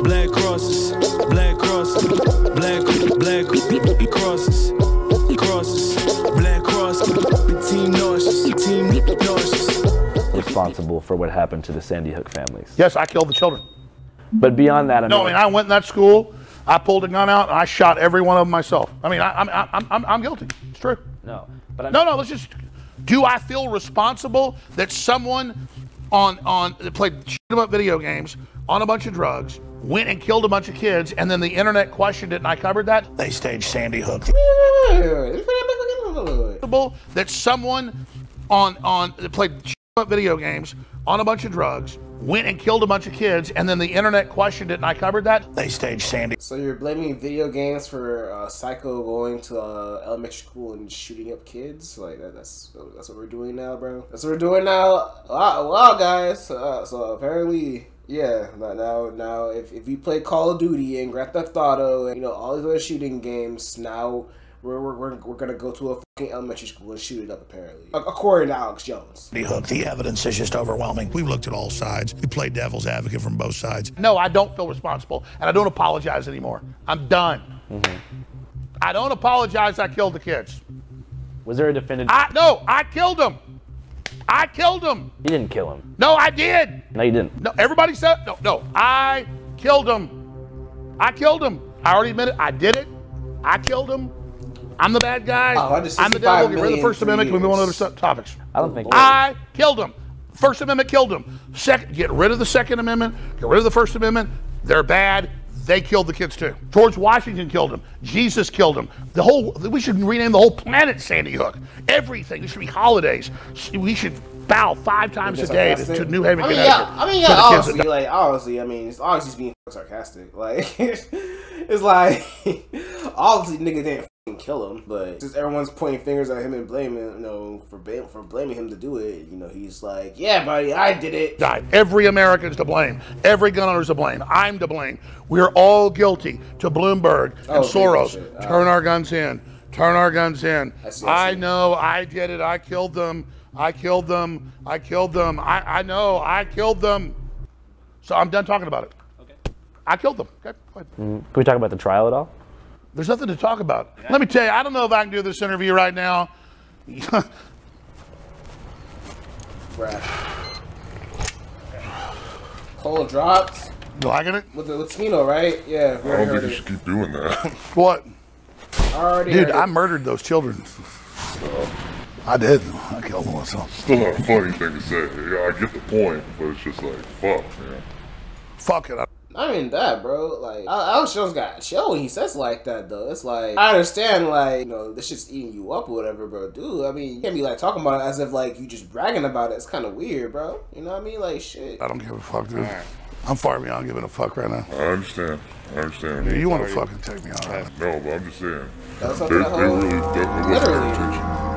Blackcrosses, Blackcrosses, Black crosses, crosses, Blackcrosses, team nauseous. Responsible for what happened to the Sandy Hook families. Yes, I killed the children. But beyond that, I went in that school, I pulled a gun out, and I shot every one of them myself. I mean, I'm guilty. It's true. No, but no. Let's just. Do I feel responsible that someone that played shoot-em-up video games on a bunch of drugs went and killed a bunch of kids, and then the internet questioned it, and I covered that? They staged Sandy Hook. That someone that played shoot-em-up video games on a bunch of drugs went and killed a bunch of kids, and then the internet questioned it, and I covered that? They staged Sandy. So you're blaming video games for Psycho going to elementary school and shooting up kids? Like that's what we're doing now, bro. That's what we're doing now. Wow, guys. So apparently, yeah. Now, if you play Call of Duty and Grand Theft Auto and all these other shooting games, now we're gonna go to a fucking elementary school and shoot it up, apparently, according to Alex Jones. The evidence is just overwhelming. We've looked at all sides. We played devil's advocate from both sides. No, I don't feel responsible, and I don't apologize anymore. I'm done. I don't apologize. I killed the kids. Was there a definitive? No, I killed them. I killed him. You didn't kill him. No, I did. No, you didn't. No, everybody said no. I killed him. I killed him. I already admitted I did it. I killed him. I'm the bad guy. I'm the devil. Get rid of the First Amendment. Can we move on to other topics? I don't think. I killed him. First Amendment killed him. Second, get rid of the Second Amendment. Get rid of the First Amendment. They're bad. They killed the kids too. George Washington killed him. Jesus killed him. We should rename the whole planet Sandy Hook. Everything. There should be holidays. We should bow 5 times a day to New Haven, Connecticut. Honestly, it's obviously being sarcastic. Like, it's like, obviously nigga didn't kill him, but just everyone's pointing fingers at him and blaming, for blaming him to do it. He's like, yeah, buddy, I did it. Every American's to blame. Every gun owner's to blame. I'm to blame. We're all guilty. To Bloomberg and Soros. Turn our guns in. Turn our guns in. I know. I did it. I killed them. I killed them. I killed them. I know. I killed them. So I'm done talking about it. Okay. I killed them. Okay. Go ahead. Can we talk about the trial at all? There's nothing to talk about. Yeah. Let me tell you, I don't know if I can do this interview right now. Cole dropped. You liking it? With Tino, right? Yeah. I don't think you should keep doing that. What? Dude, I murdered those children. I did. I killed them myself. Still not a funny thing to say. Yeah, I get the point, but it's just like, fuck, man. Fuck it. I mean that, bro. Like, Alex Jones got chill when he says like that, though. It's like, I understand, like, this shit's eating you up or whatever, bro. Dude, I mean, you can't be like talking about it as if like you just bragging about it. It's kind of weird, bro. You know what I mean? Like, shit. I don't give a fuck, dude. I'm far beyond giving a fuck right now. I understand. Dude, you want to fucking take me out? No, but I'm just saying. They really wasn't their intention.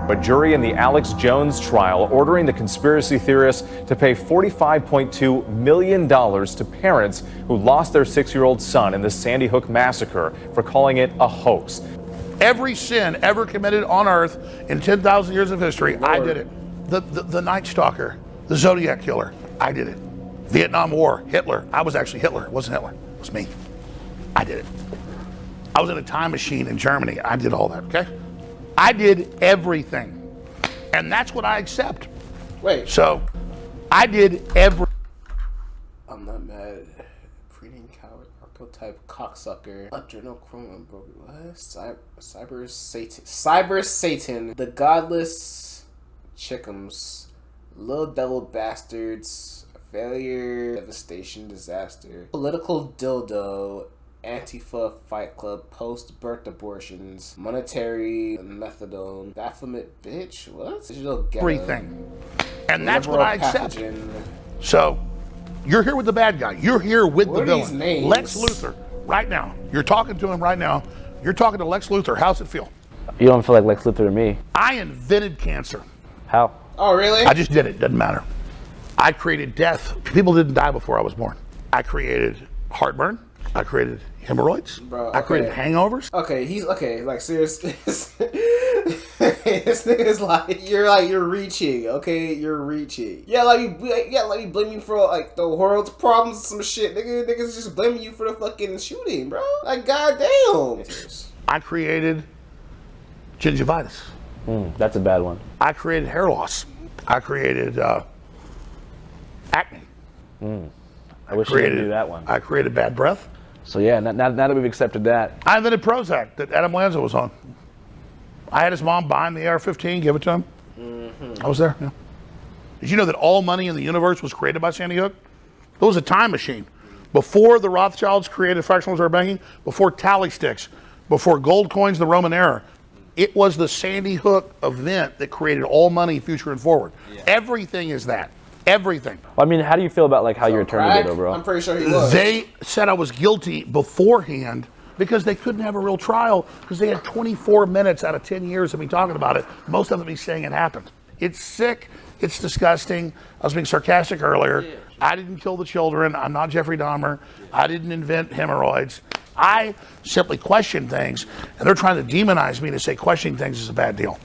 A jury in the Alex Jones trial ordering the conspiracy theorists to pay $45.2 million to parents who lost their 6-year-old son in the Sandy Hook massacre for calling it a hoax. Every sin ever committed on Earth in 10,000 years of history, I did it. The Night Stalker, the Zodiac Killer, I did it. Vietnam War, Hitler. I was actually Hitler. It wasn't Hitler. It was me. I did it. I was in a time machine in Germany. I did all that, okay? I did everything. And that's what I accept. Wait. So, I did everything. I'm not mad. Breeding coward, archetype cocksucker, adrenochrome, what? Cyber Satan, the godless chickums, little devil bastards, failure, devastation, disaster, political dildo, Antifa Fight Club, post-birth abortions, monetary methadone, Baphomet bitch, what? Digital ghetto, everything. And that's what I accept. So, you're here with the bad guy. You're here with the villain. Lex Luthor, right now. You're talking to him right now. You're talking to Lex Luthor. How's it feel? You don't feel like Lex Luthor to me. I invented cancer. How? Oh, really? I just did it. Doesn't matter. I created death. People didn't die before I was born. I created heartburn. I created hemorrhoids. Bro, I created hangovers. Okay, he's okay. Like seriously, this nigga is like you're reaching. Okay, you're reaching. Yeah, like you blame you for like the world's problems, some shit. Niggas just blaming you for the fucking shooting, bro. Like goddamn. I created gingivitis. That's a bad one. I created hair loss. I created acne. I wish you didn't do that one. I created bad breath. So yeah, now that we've accepted that. I invented Prozac that Adam Lanza was on. I had his mom buy him the AR-15, give it to him. I was there. Yeah. Did you know that all money in the universe was created by Sandy Hook? It was a time machine. Before the Rothschilds created fractional reserve banking, before tally sticks, before gold coins, the Roman era, it was the Sandy Hook event that created all money, future and forward. Yeah. Everything is that. Everything. Well, I mean, how do you feel about like how your attorney did, though, bro? I'm pretty sure he was. They said I was guilty beforehand because they couldn't have a real trial because they had 24 minutes out of 10 years of me talking about it. Most of it me saying it happened. It's sick. It's disgusting. I was being sarcastic earlier. Yeah. I didn't kill the children. I'm not Jeffrey Dahmer. I didn't invent hemorrhoids. I simply question things, and they're trying to demonize me to say questioning things is a bad deal.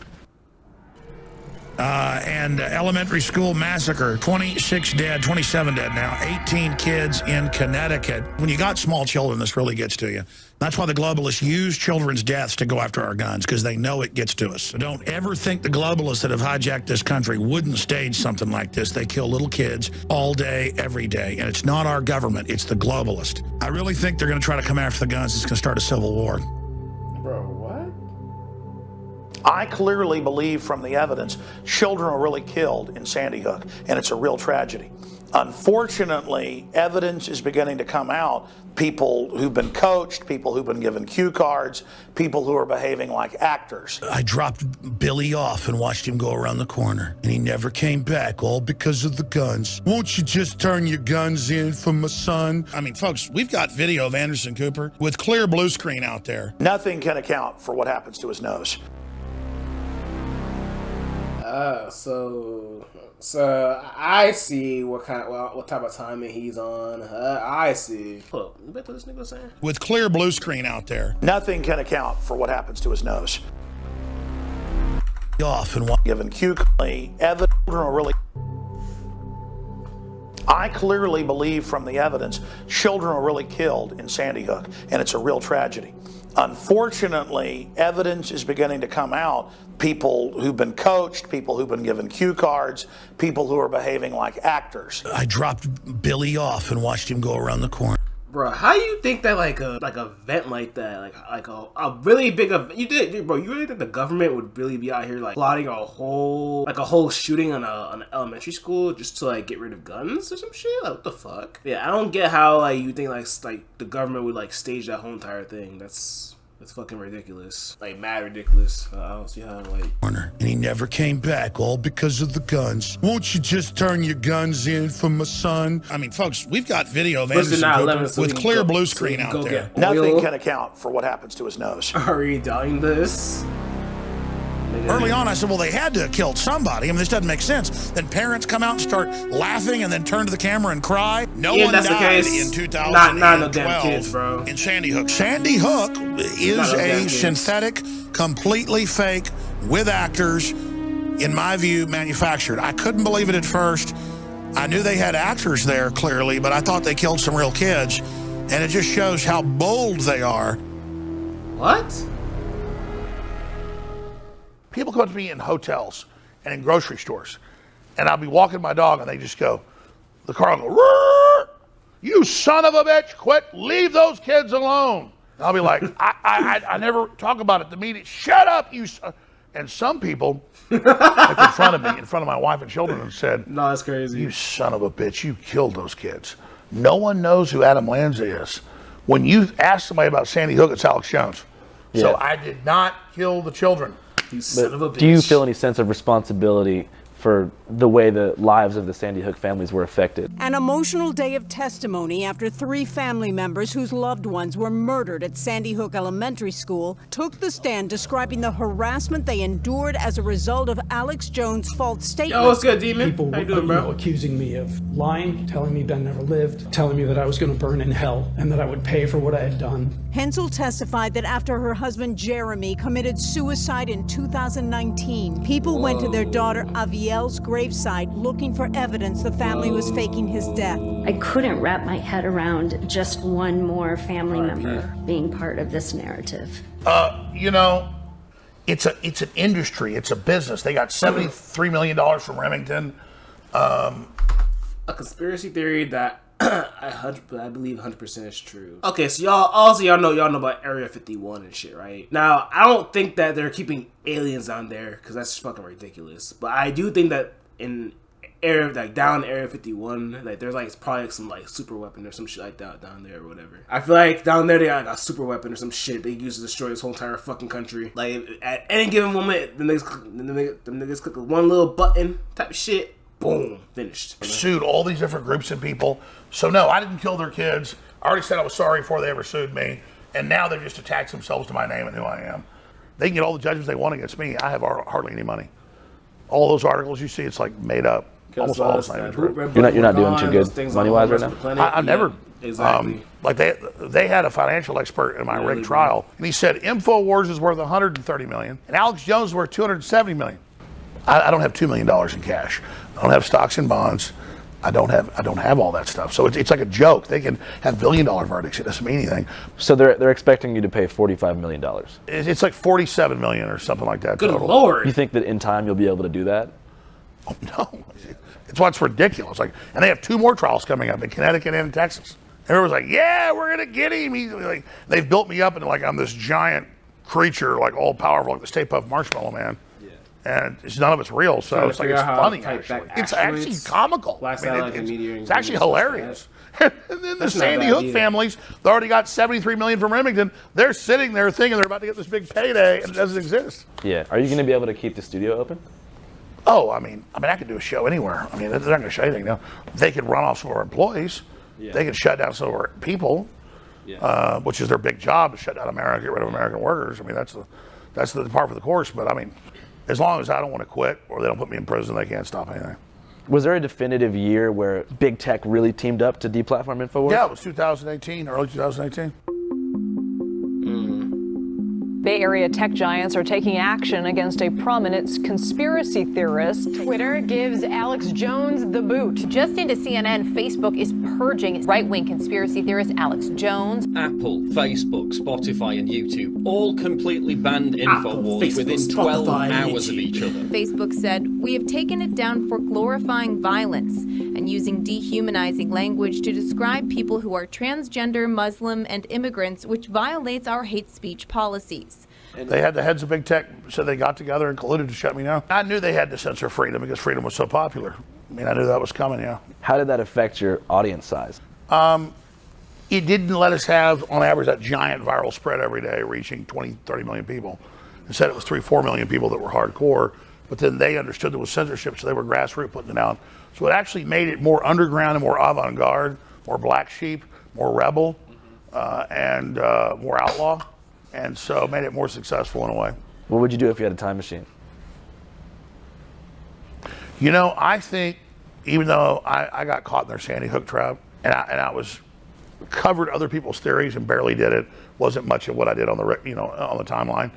And elementary school massacre, 26 dead, 27 dead now, 18 kids in Connecticut. When you got small children, this really gets to you. That's why the globalists use children's deaths to go after our guns, because they know it gets to us. So don't ever think the globalists that have hijacked this country wouldn't stage something like this. They kill little kids all day, every day. And it's not our government, it's the globalist. I really think they're going to try to come after the guns. It's going to start a civil war. Bro, what? I clearly believe from the evidence children are really killed in Sandy Hook, and it's a real tragedy. Unfortunately, evidence is beginning to come out. People who've been coached, people who've been given cue cards, people who are behaving like actors. I dropped Billy off and watched him go around the corner, and he never came back, all because of the guns. Won't you just turn your guns in for my son? I mean, folks, we've got video of Anderson Cooper with clear blue screen out there. Nothing can account for what happens to his nose. So I see what type of timing he's on. I see. Look, you bet what this nigga was saying? With clear blue screen out there. Nothing can account for what happens to his nose. Off and given cue evidence are really. I clearly believe from the evidence children are really killed in Sandy Hook, and it's a real tragedy. Unfortunately, evidence is beginning to come out. People who've been coached, people who've been given cue cards, people who are behaving like actors. I dropped Billy off and watched him go around the corner. Bro, how you think that like a event like that, like a really big event, you really think the government would really be out here like plotting a whole shooting on an elementary school just to like get rid of guns or some shit? Like what the fuck? Yeah, I don't get how like you think like the government would like stage that whole entire thing. That's fucking ridiculous. Like mad ridiculous. I don't see how like. And he never came back, all because of the guns. Won't you just turn your guns in for my son? I mean, folks, we've got video of Anderson Cooper with clear blue screen out there. Nothing can account for what happens to his nose. Are you doubting this? Early on, I said, well, they had to have killed somebody. I mean, this doesn't make sense. Then parents come out and start laughing and then turn to the camera and cry. No one died in 2012 not no damn kids, bro. In Sandy Hook. Sandy Hook is a synthetic, completely fake, with actors, in my view, manufactured. I couldn't believe it at first. I knew they had actors there, clearly, but I thought they killed some real kids. And it just shows how bold they are. What? People come to me in hotels and in grocery stores, and I'll be walking my dog, and they just go, the car will go, "Roar! You son of a bitch, quit, leave those kids alone." And I'll be like, I never talk about it. The media, shut up, you son. And some people like in front of me, in front of my wife and children, and said, no, that's crazy. You son of a bitch, you killed those kids. No one knows who Adam Lanza is. When you ask somebody about Sandy Hook, it's Alex Jones. Yeah. So I did not kill the children. You son of a bitch. Do you feel any sense of responsibility for the way the lives of the Sandy Hook families were affected. An emotional day of testimony after 3 family members whose loved ones were murdered at Sandy Hook Elementary School took the stand describing the harassment they endured as a result of Alex Jones' false statements. Yo, what's good, Demon? People How you doing, bro? accusing me of lying, telling me Ben never lived, telling me that I was going to burn in hell and that I would pay for what I had done. Hensel testified that after her husband Jeremy committed suicide in 2019, people went to their daughter Aviel's gravesite looking for evidence the family was faking his death. I couldn't wrap my head around just one more family member being part of this narrative. You know, it's an industry, it's a business. They got $73 million from Remington. A conspiracy theory that I believe 100% is true. Okay, so y'all know about Area 51 and shit, right? Now, I don't think that they're keeping aliens down there because that's fucking ridiculous. But I do think that in down Area 51, like there's like probably some like super weapon or some shit like that down there or whatever. I feel like down there they got like a super weapon or some shit they use to destroy this whole entire fucking country. Like at any given moment, the niggas click one little button type of shit. Boom, finished. Sued all these different groups of people. So no, I didn't kill their kids. I already said I was sorry before they ever sued me. And now they've just attached themselves to my name and who I am. They can get all the judgments they want against me. I have hardly any money. All those articles you see, it's like made up. Almost all it's not even true. You're not doing too good money-wise right now? I've never, exactly. like they had a financial expert in my rigged trial. And he said InfoWars is worth $130 million. And Alex Jones is worth $270 million. I don't have $2 million in cash. I don't have stocks and bonds. I don't have all that stuff. So it's like a joke. They can have $1 billion verdicts. It doesn't mean anything. So they're expecting you to pay $45 million. It's like $47 million or something like that. Good total. Lord. You think that in time you'll be able to do that? Oh, no. It's what's ridiculous. Like, and they have 2 more trials coming up in Connecticut and in Texas. Everyone's like, yeah, we're gonna get him. He's like, they've built me up into like I'm this giant creature, like all powerful, like the Stay Puft Marshmallow Man. And none of it's real, so it's like it's funny. Actually, it's actually comical. It's actually hilarious. And then the Sandy Hook families, they already got $73 million from Remington. They're sitting there thinking they're about to get this big payday, and it doesn't exist. Yeah. Are you going to be able to keep the studio open? Oh, I mean, I could do a show anywhere. I mean, they're not going to show anything now. They could run off some of our employees. Yeah. They could shut down some of our people, which is their big job, to shut down America, get rid of American workers. I mean, that's the part for the course. But I mean, as long as I don't want to quit or they don't put me in prison, they can't stop anything. Was there a definitive year where big tech really teamed up to deplatform InfoWars? Yeah, it was 2018, early 2018. Bay Area tech giants are taking action against a prominent conspiracy theorist. Twitter gives Alex Jones the boot. Just into CNN, Facebook is purging right-wing conspiracy theorist Alex Jones. Apple, Facebook, Spotify, and YouTube all completely banned InfoWars within 12 hours of each other. Facebook said, "We have taken it down for glorifying violence and using dehumanizing language to describe people who are transgender, Muslim, and immigrants, which violates our hate speech policies." They had the heads of big tech, so they got together and colluded to shut me down. I knew they had to censor freedom because freedom was so popular. I mean, I knew that was coming, yeah. How did that affect your audience size? It didn't let us have, on average, that giant viral spread every day, reaching 20, 30 million people. Instead, it was 3, 4 million people that were hardcore, but then they understood there was censorship, so they were grassroots putting it out. So it actually made it more underground and more avant-garde, more black sheep, more rebel, and more outlaw. And so made it more successful in a way. What would you do if you had a time machine? You know, I think even though I got caught in their Sandy Hook trap and I was covered other people's theories and barely did it, wasn't much of what I did on the on the timeline.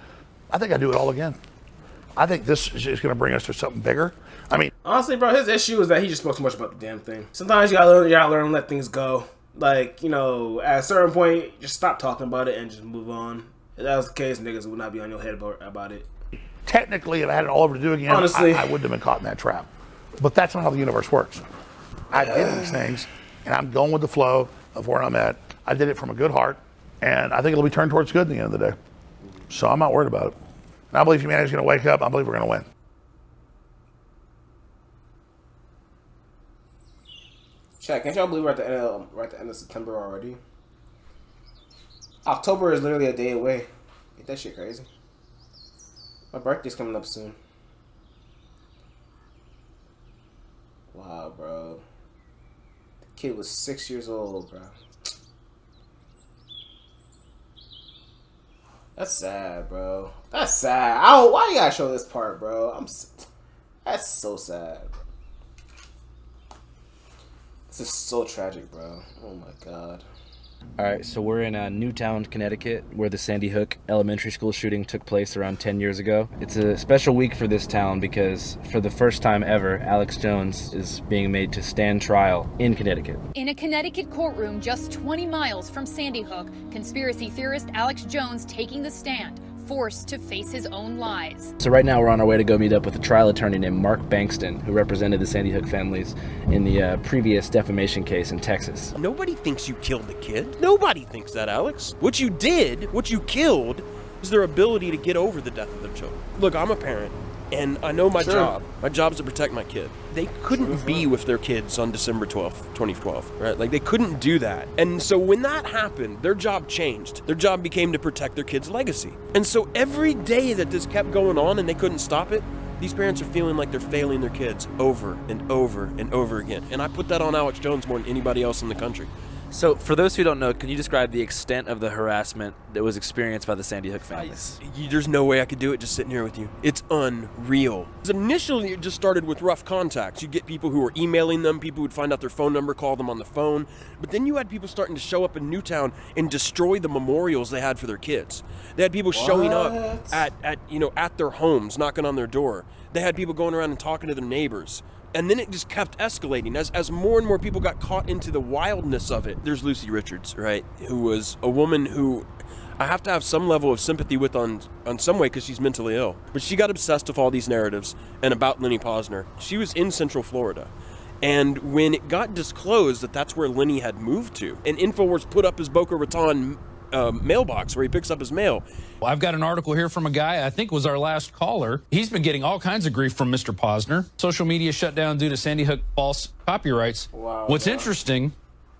I think I'd do it all again. I think this is just going to bring us to something bigger. I mean, honestly, bro, his issue is that he just spoke too much about the damn thing. Sometimes you gotta learn to let things go. Like, you know, at a certain point, just stop talking about it and just move on. If that was the case, niggas would not be on your head about it. Technically, if I had it all over to do again, honestly, I wouldn't have been caught in that trap. But that's not how the universe works. I did these things, and I'm going with the flow of where I'm at. I did it from a good heart, and I think it'll be turned towards good at the end of the day. So I'm not worried about it. And I believe humanity's going to wake up. I believe we're going to win. Chat, can't y'all believe we're at the end of September already? October is literally a day away. Ain't that shit crazy? My birthday's coming up soon. Wow, bro. The kid was 6 years old, bro. That's sad, bro. That's sad. Why you gotta show this part, bro? That's so sad. This is so tragic, bro. Oh my god. All right, so we're in Newtown, Connecticut, where the Sandy Hook Elementary School shooting took place around 10 years ago. It's a special week for this town because for the first time ever, Alex Jones is being made to stand trial in Connecticut. In a Connecticut courtroom just 20 miles from Sandy Hook, conspiracy theorist Alex Jones taking the stand, forced to face his own lies. So right now we're on our way to go meet up with a trial attorney named Mark Bankston, who represented the Sandy Hook families in the previous defamation case in Texas. Nobody thinks you killed the kid. Nobody thinks that, Alex. What you did, what you killed, is their ability to get over the death of their children. Look, I'm a parent, and I know my job. My job is to protect my kid. They couldn't be with their kids on December 12th, 2012, right? Like, they couldn't do that. And so when that happened, their job changed. Their job became to protect their kid's legacy. And so every day that this kept going on and they couldn't stop it, these parents are feeling like they're failing their kids over and over and over again. And I put that on Alex Jones more than anybody else in the country. So, for those who don't know, can you describe the extent of the harassment that was experienced by the Sandy Hook families? There's no way I could do it just sitting here with you. It's unreal. Initially, it just started with rough contacts. You'd get people who were emailing them, people would find out their phone number, call them on the phone. But then you had people starting to show up in Newtown and destroy the memorials they had for their kids. They had people showing up at their homes, knocking on their door. They had people going around and talking to their neighbors. And then it just kept escalating as more and more people got caught into the wildness of it. There's Lucy Richards, right, who was a woman who I have to have some level of sympathy with on some way because she's mentally ill. But she got obsessed with all these narratives and about Lenny Posner. She was in Central Florida. And when it got disclosed that that's where Lenny had moved to, and InfoWars put up his Boca Raton mailbox where he picks up his mail. Well, I've got an article here from a guy, I think was our last caller. He's been getting all kinds of grief from Mr. Posner. Social media shut down due to Sandy Hook false copyrights. Wow, What's interesting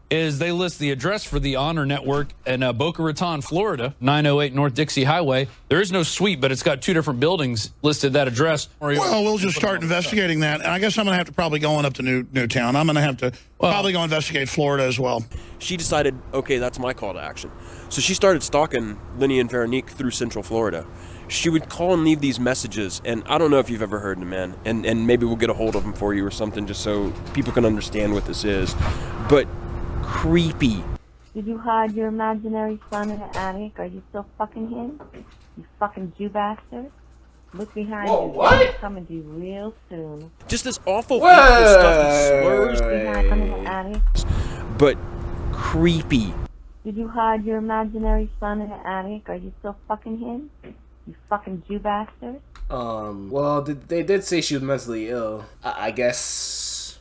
is they list the address for the Honor Network in Boca Raton, Florida, 908 North Dixie Highway. There is no suite, but it's got two different buildings listed that address. Well, we'll just start investigating that. And I guess I'm going to have to probably go on up to Newtown. I'm going to have to probably go investigate Florida as well. She decided, okay, that's my call to action. So she started stalking Lenny and Veronique through Central Florida. She would call and leave these messages, and I don't know if you've ever heard them, man, and maybe we'll get a hold of them for you or something just so people can understand what this is. But creepy. Did you hide your imaginary son in the attic? Are you still fucking him? You fucking Jew bastard. Look behind you. What? He's coming to you real soon. Just this awful hateful stuff, these slurs. Behind in the attic. But creepy. Did you hide your imaginary son in the attic? Are you still fucking him? You fucking Jew bastard. Well, they did say she was mentally ill. I guess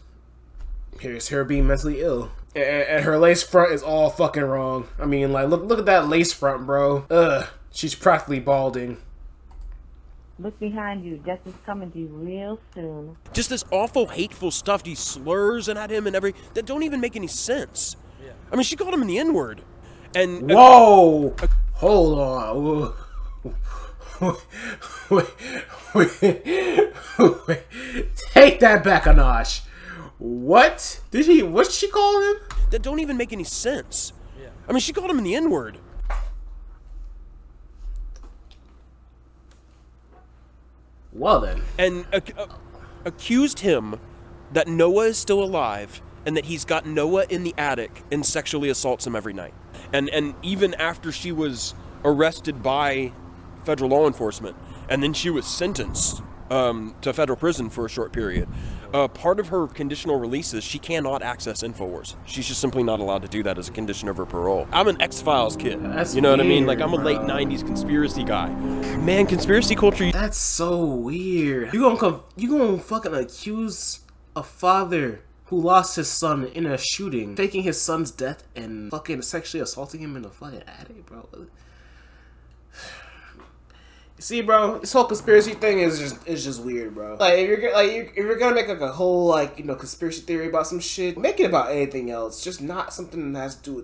here's her being mentally ill. And her lace front is all fucking wrong. I mean, like, look at that lace front, bro. Ugh, she's practically balding. Look behind you. Death is coming to you real soon. Just this awful, hateful stuff, these slurs and at him and that don't even make any sense. Yeah. I mean, she called him in the N-word. And whoa! Hold on. Wait. Take that back a notch. What did she call him? That don't even make any sense. Yeah. I mean, she called him in the N-word. Well then. And accused him that Noah is still alive and that he's got Noah in the attic and sexually assaults him every night. And even after she was arrested by federal law enforcement and then she was sentenced to federal prison for a short period, part of her conditional release is she cannot access InfoWars. She's just simply not allowed to do that as a condition of her parole. I'm an X-Files kid. That's you know weird, what I mean? Like, I'm a bro. late 90s conspiracy guy. Man, conspiracy culture... That's so weird. You gonna fucking accuse a father who lost his son in a shooting, faking his son's death and fucking sexually assaulting him in the fucking attic, bro. See, bro, this whole conspiracy thing is just weird, bro. Like, if you're gonna make like a whole conspiracy theory about some shit, make it about anything else, just not something that has to do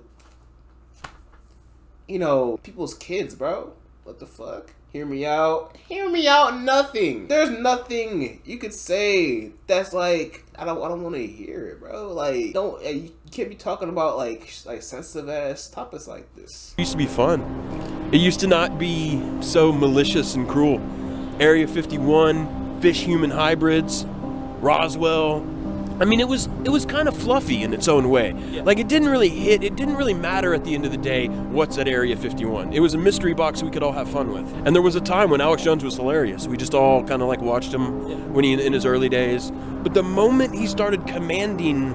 with people's kids, bro. What the fuck? Hear me out. Hear me out. Nothing. There's nothing you could say that's like I don't want to hear it, bro. Like you can't be talking about like sensitive ass topics like this. It used to be fun. It used to not be so malicious and cruel. Area 51, fish-human hybrids, Roswell. I mean, it was kind of fluffy in its own way. Like, it didn't really hit, it didn't really matter at the end of the day what's at Area 51. It was a mystery box we could all have fun with. And there was a time when Alex Jones was hilarious. We just all kind of like watched him when in his early days. But the moment he started commanding,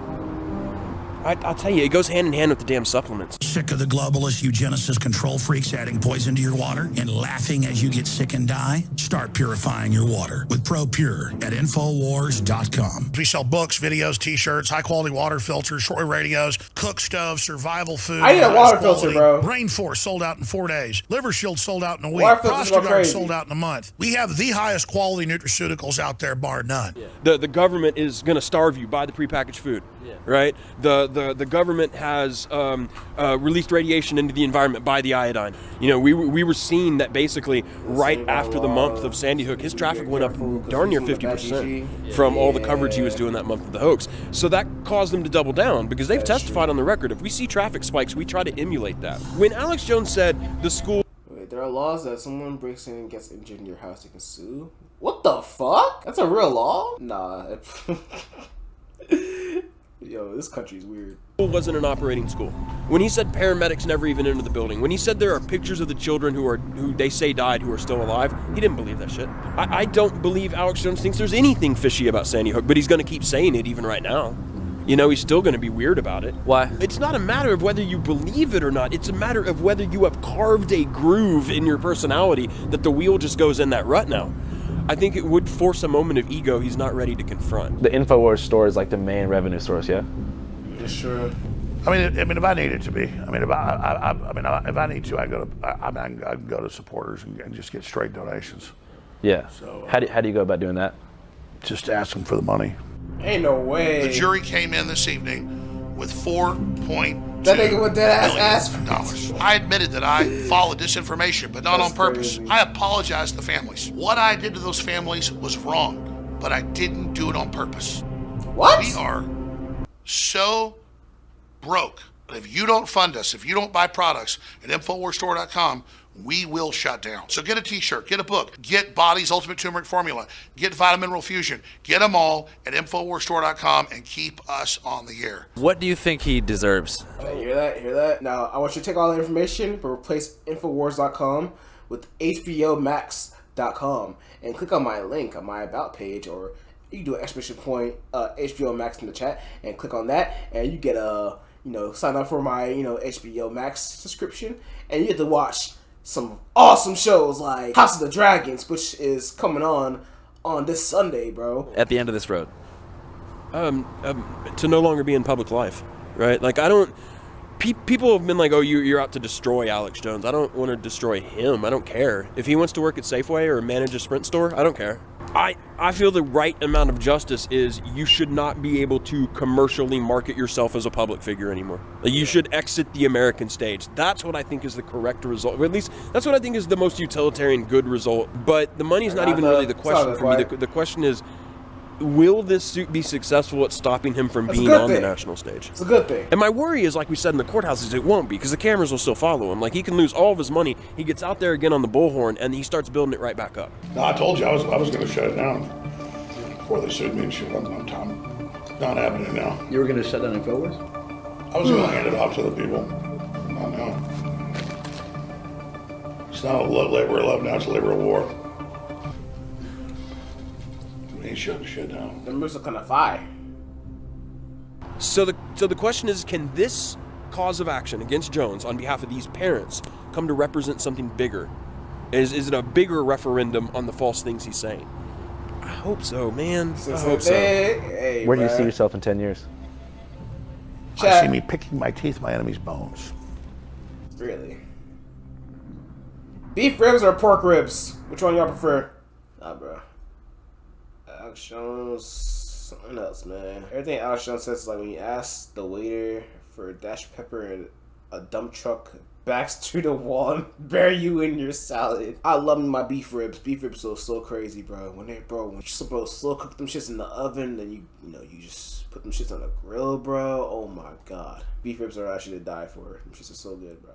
I'll tell you, it goes hand in hand with the damn supplements. Sick of the globalist eugenicist control freaks adding poison to your water and laughing as you get sick and die? Start purifying your water with ProPure at Infowars.com. We sell books, videos, t-shirts, high-quality water filters, shortwave radios, cook stoves, survival food. I need a water filter, bro. Rainforest sold out in 4 days. Liver Shield sold out in a week. Water filters go Prostagard crazy. sold out in a month. We have the highest quality nutraceuticals out there, bar none. The government is going to starve you by the prepackaged food, right? The government has released radiation into the environment by the iodine. You know, we were seeing that basically right after the month of Sandy Hook, his traffic went up darn near 50% from all the coverage he was doing that month of the hoax. So that caused them to double down because they've testified on the record. If we see traffic spikes, we try to emulate that. When Alex Jones said the school... Wait, there are laws that someone breaks in and gets injured in your house, you can sue? What the fuck? That's a real law? Nah. Yo, this country's weird. School wasn't an operating school. When he said paramedics never even entered the building, when he said there are pictures of the children who they say died who are still alive, he didn't believe that shit. I don't believe Alex Jones thinks there's anything fishy about Sandy Hook, but he's going to keep saying it even right now. You know, he's still going to be weird about it. Why? It's not a matter of whether you believe it or not. It's a matter of whether you have carved a groove in your personality that the wheel just goes in that rut now. I think it would force a moment of ego he's not ready to confront. The InfoWars store is like the main revenue source, yeah? Yeah, sure. I mean, if I need it to be, if I need to, I can go to supporters and just get straight donations. Yeah. So how do you go about doing that? Just ask them for the money. Ain't no way. The jury came in this evening with $4.2 That nigga with that ass dollars. I admitted that I followed disinformation, but not on purpose. crazy. I apologize to the families. What I did to those families was wrong, but I didn't do it on purpose. What? We are so broke. But if you don't fund us, if you don't buy products at InfoWarsStore.com, we will shut down. So get a t-shirt, get a book, get Body's Ultimate Turmeric Formula, get Vitamin Mineral Fusion, get them all at InfoWarsStore.com and keep us on the air. What do you think he deserves? Hear that? Hear that? Now, I want you to take all that information, but replace Infowars.com with HBOMax.com and click on my link on my About page, or you can do an exclamation point HBO Max in the chat and click on that, and you get a, sign up for my, HBO Max subscription, and you get to watch some awesome shows like House of the Dragons, which is coming on this Sunday, bro. At the end of this road. To no longer be in public life, right? Like, I don't... People have been like, oh, you're out to destroy Alex Jones. I don't want to destroy him. I don't care. If he wants to work at Safeway or manage a Sprint store, I don't care. I feel the right amount of justice is you should not be able to commercially market yourself as a public figure anymore. Like, you should exit the American stage. That's what I think is the correct result. Or at least, that's what I think is the most utilitarian good result. But the money's not even really the question for me. The question is, will this suit be successful at stopping him from being on the national stage? It's a good thing. And my worry is, like we said in the courthouses, it won't be, because the cameras will still follow him. Like, he can lose all of his money. He gets out there again on the bullhorn, and he starts building it right back up. No, I told you I was going to shut it down before they sued me and shit on time. Not happening now. You were going to shut down InfoWars? I was going to hand it off to the people. Not now. It's not a labor of love now, it's a labor of war. We ain't shutting shit down. The moves are kind of fire. So the question is, can this cause of action against Jones on behalf of these parents come to represent something bigger? Is it a bigger referendum on the false things he's saying? I hope so, man. I hope so. Hey, where do you see yourself in 10 years? I see me picking my teeth, my enemy's bones. Really? Beef ribs or pork ribs? Which one y'all prefer? Nah, bro. Alex Jones, something else, man. Everything Alex Jones says is like when you ask the waiter for a dash of pepper and a dump truck backs to the wall and bury you in your salad. I love my beef ribs. Beef ribs are so crazy, bro. When you slow cook them shits in the oven, then you just put them shits on the grill, bro. Oh my god. Beef ribs are actually to die for. Them shits are so good, bro.